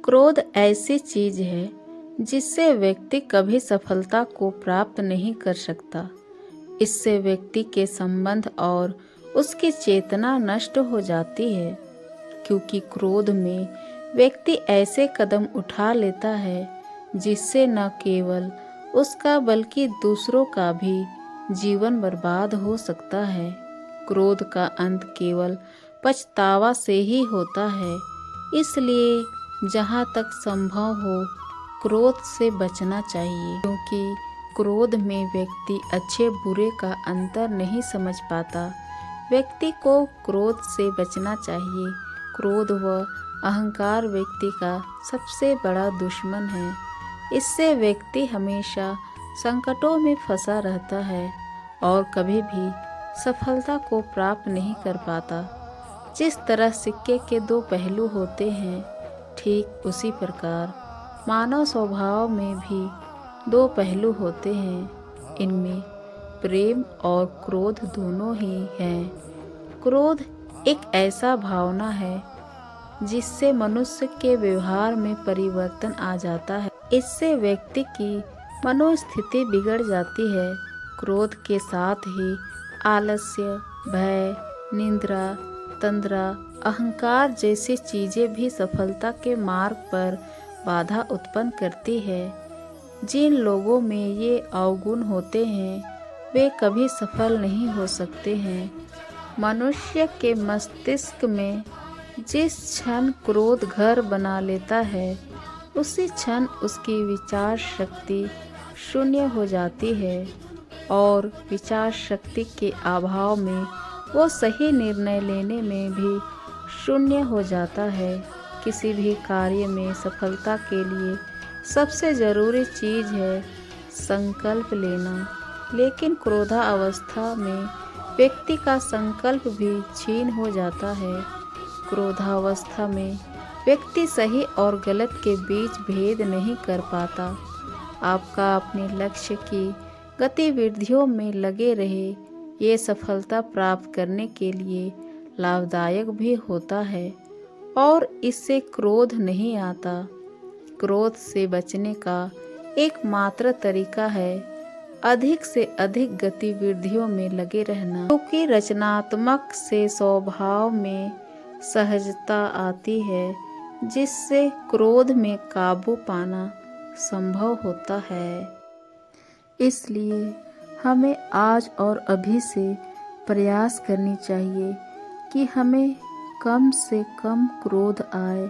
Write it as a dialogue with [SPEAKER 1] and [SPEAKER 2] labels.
[SPEAKER 1] क्रोध ऐसी चीज है जिससे व्यक्ति कभी सफलता को प्राप्त नहीं कर सकता। इससे व्यक्ति के संबंध और उसकी चेतना नष्ट हो जाती है, क्योंकि क्रोध में व्यक्ति ऐसे कदम उठा लेता है जिससे न केवल उसका बल्कि दूसरों का भी जीवन बर्बाद हो सकता है। क्रोध का अंत केवल पछतावा से ही होता है। इसलिए जहाँ तक संभव हो क्रोध से बचना चाहिए, क्योंकि क्रोध में व्यक्ति अच्छे बुरे का अंतर नहीं समझ पाता। व्यक्ति को क्रोध से बचना चाहिए। क्रोध व अहंकार व्यक्ति का सबसे बड़ा दुश्मन है। इससे व्यक्ति हमेशा संकटों में फंसा रहता है और कभी भी सफलता को प्राप्त नहीं कर पाता। जिस तरह सिक्के के दो पहलू होते हैं, ठीक उसी प्रकार मानव स्वभाव में भी दो पहलू होते हैं। इनमें प्रेम और क्रोध दोनों ही हैं। क्रोध एक ऐसा भावना है जिससे मनुष्य के व्यवहार में परिवर्तन आ जाता है। इससे व्यक्ति की मनोस्थिति बिगड़ जाती है। क्रोध के साथ ही आलस्य, भय, निंद्रा, तंद्रा, अहंकार जैसी चीजें भी सफलता के मार्ग पर बाधा उत्पन्न करती है। जिन लोगों में ये अवगुण होते हैं वे कभी सफल नहीं हो सकते हैं। मनुष्य के मस्तिष्क में जिस क्षण क्रोध घर बना लेता है, उसी क्षण उसकी विचार शक्ति शून्य हो जाती है और विचार शक्ति के अभाव में वो सही निर्णय लेने में भी शून्य हो जाता है। किसी भी कार्य में सफलता के लिए सबसे ज़रूरी चीज़ है संकल्प लेना, लेकिन क्रोधावस्था में व्यक्ति का संकल्प भी क्षीण हो जाता है। क्रोधावस्था में व्यक्ति सही और गलत के बीच भेद नहीं कर पाता। आपका अपने लक्ष्य की गतिविधियों में लगे रहे, ये सफलता प्राप्त करने के लिए लाभदायक भी होता है और इससे क्रोध नहीं आता। क्रोध से बचने का एकमात्र तरीका है अधिक से अधिक गतिविधियों में लगे रहना, क्योंकि रचनात्मक से स्वभाव में सहजता आती है, जिससे क्रोध में काबू पाना संभव होता है। इसलिए हमें आज और अभी से प्रयास करनी चाहिए कि हमें कम से कम क्रोध आए।